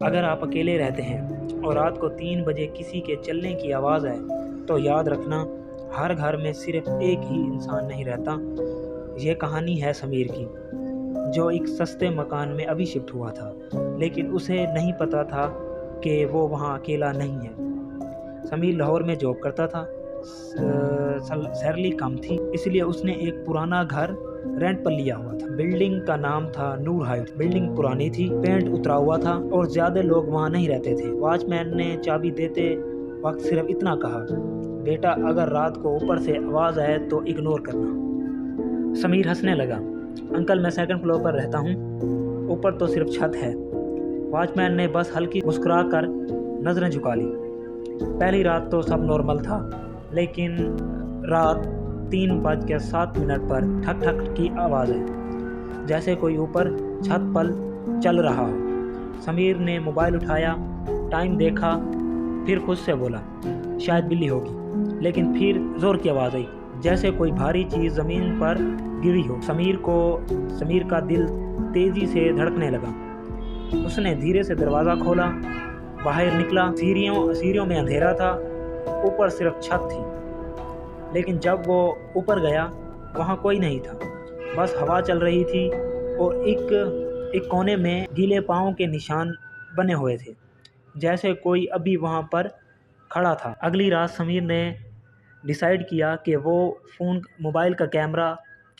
اگر آپ اکیلے رہتے ہیں اور رات کو 3 بجے کسی کے چلنے کی آواز آئے تو یاد رکھنا ہر گھر میں صرف ایک ہی انسان نہیں رہتا۔ یہ کہانی ہے سمیر کی، جو ایک سستے مکان میں ابھی شفٹ ہوا تھا، لیکن اسے نہیں پتا تھا کہ وہ وہاں اکیلا نہیں ہے۔ سمیر لاہور میں جاب کرتا تھا، سیلری کم تھی، اس لیے اس نے ایک پرانا گھر رینٹ پر لیا ہوا تھا۔ بلڈنگ کا نام تھا نور ہائٹ۔ بلڈنگ پرانی تھی، پینٹ اترا ہوا تھا اور زیادہ لوگ وہاں نہیں رہتے تھے۔ واچ مین نے چابی دیتے وقت صرف اتنا کہا، بیٹا اگر رات کو اوپر سے آواز آئے تو اگنور کرنا۔ سمیر ہنسنے لگا، انکل میں 2nd فلور پر رہتا ہوں، اوپر تو صرف چھت ہے۔ واچ مین نے بس ہلکی مسکرا کر نظریں جھکا لی۔ پہلی رات تو سب نارمل تھا، لیکن رات 3:07 پر ٹھک ٹھک کی آواز آئی، جیسے کوئی اوپر چھت پر چل رہا ہو۔ سمیر نے موبائل اٹھایا، ٹائم دیکھا، پھر خود سے بولا شاید بلی ہوگی، لیکن پھر زور کی آواز آئی، جیسے کوئی بھاری چیز زمین پر گری ہو۔ سمیر کا دل تیزی سے دھڑکنے لگا۔ اس نے دھیرے سے دروازہ کھولا، باہر نکلا۔ سیڑھیوں میں اندھیرا تھا، اوپر صرف چھت تھی، لیکن جب وہ اوپر گیا وہاں کوئی نہیں تھا، بس ہوا چل رہی تھی اور ایک کونے میں گیلے پاؤں کے نشان بنے ہوئے تھے، جیسے کوئی ابھی وہاں پر کھڑا تھا۔ اگلی رات سمیر نے ڈیسائیڈ کیا کہ وہ موبائل کا کیمرہ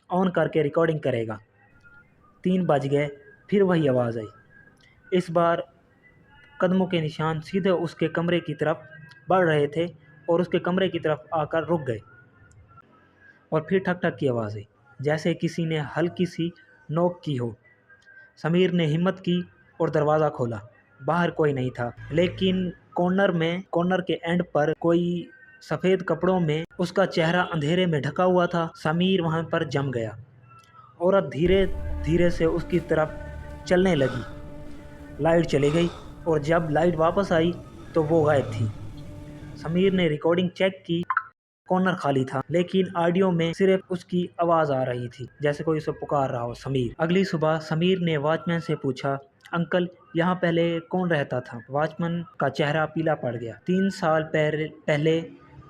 آن کر کے ریکارڈنگ کرے گا۔ 3 بج گئے، پھر وہی آواز آئی۔ اس بار قدموں کے نشان سیدھے اس کے کمرے کی طرف بڑھ رہے تھے اور اس کے کمرے کی طرف آ کر رک گئے، اور پھر ٹھک ٹھک کی آواز آئی، جیسے کسی نے ہلکی سی نوک کی ہو۔ سمیر نے ہمت کی اور دروازہ کھولا۔ باہر کوئی نہیں تھا، لیکن کارنر کے اینڈ پر کوئی سفید کپڑوں میں، اس کا چہرہ اندھیرے میں ڈھکا ہوا تھا۔ سمیر وہاں پر جم گیا۔ عورت دھیرے دھیرے سے اس کی طرف چلنے لگی۔ لائٹ چلی گئی اور جب لائٹ واپس آئی تو وہ غائب تھی۔ سمیر نے ریکارڈنگ چیک کی، کارنر خالی تھا، لیکن آڈیو میں صرف اس کی آواز آ رہی تھی، جیسے کوئی اسے پکار رہا ہو، سمیر۔ اگلی صبح سمیر نے واچ مین سے پوچھا، انکل یہاں پہلے کون رہتا تھا؟ واچ مین کا چہرہ پیلا پڑ گیا۔ 3 سال پہلے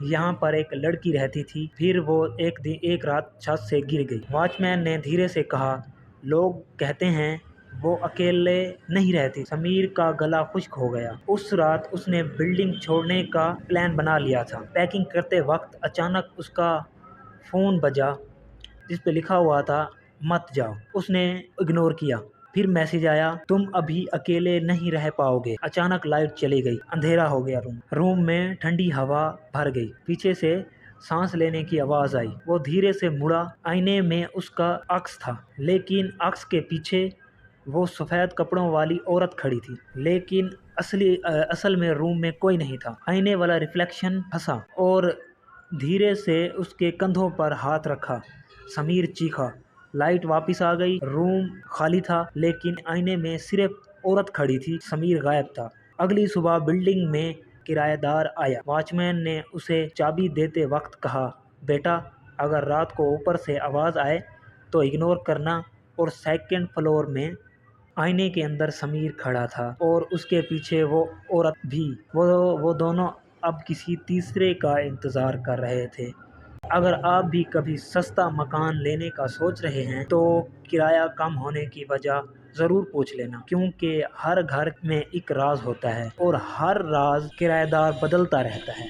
یہاں پر ایک لڑکی رہتی تھی، پھر وہ ایک رات چھت سے گر گئی۔ واچ مین نے دھیرے سے کہا، لوگ کہتے ہیں وہ اکیلے نہیں رہتی۔ سمیر کا گلا خشک ہو گیا۔ اس رات اس نے بلڈنگ چھوڑنے کا پلان بنا لیا تھا۔ پیکنگ کرتے وقت اچانک اس کا فون بجا، جس پہ لکھا ہوا تھا مت جاؤ۔ اس نے اگنور کیا۔ پھر میسج آیا، تم ابھی اکیلے نہیں رہ پاؤ گے۔ اچانک لائٹ چلی گئی، اندھیرا ہو گیا۔ روم میں ٹھنڈی ہوا بھر گئی۔ پیچھے سے سانس لینے کی آواز آئی۔ وہ دھیرے سے مڑا، آئینے میں اس کا عکس تھا، لیکن عکس کے پیچھے وہ سفید کپڑوں والی عورت کھڑی تھی، لیکن اصل میں روم میں کوئی نہیں تھا۔ آئینے والا ریفلیکشن پھنسا اور دھیرے سے اس کے کندھوں پر ہاتھ رکھا۔ سمیر چیخا۔ لائٹ واپس آ گئی، روم خالی تھا، لیکن آئینے میں صرف عورت کھڑی تھی۔ سمیر غائب تھا۔ اگلی صبح بلڈنگ میں کرایہ دار آیا۔ واچ مین نے اسے چابی دیتے وقت کہا، بیٹا اگر رات کو اوپر سے آواز آئے تو اگنور کرنا۔ اور 2nd فلور میں آئینے کے اندر سمیر کھڑا تھا اور اس کے پیچھے وہ عورت بھی۔ وہ دونوں اب کسی تیسرے کا انتظار کر رہے تھے۔ اگر آپ بھی کبھی سستا مکان لینے کا سوچ رہے ہیں تو کرایہ کم ہونے کی وجہ ضرور پوچھ لینا، کیونکہ ہر گھر میں ایک راز ہوتا ہے اور ہر راز کرایہ دار بدلتا رہتا ہے۔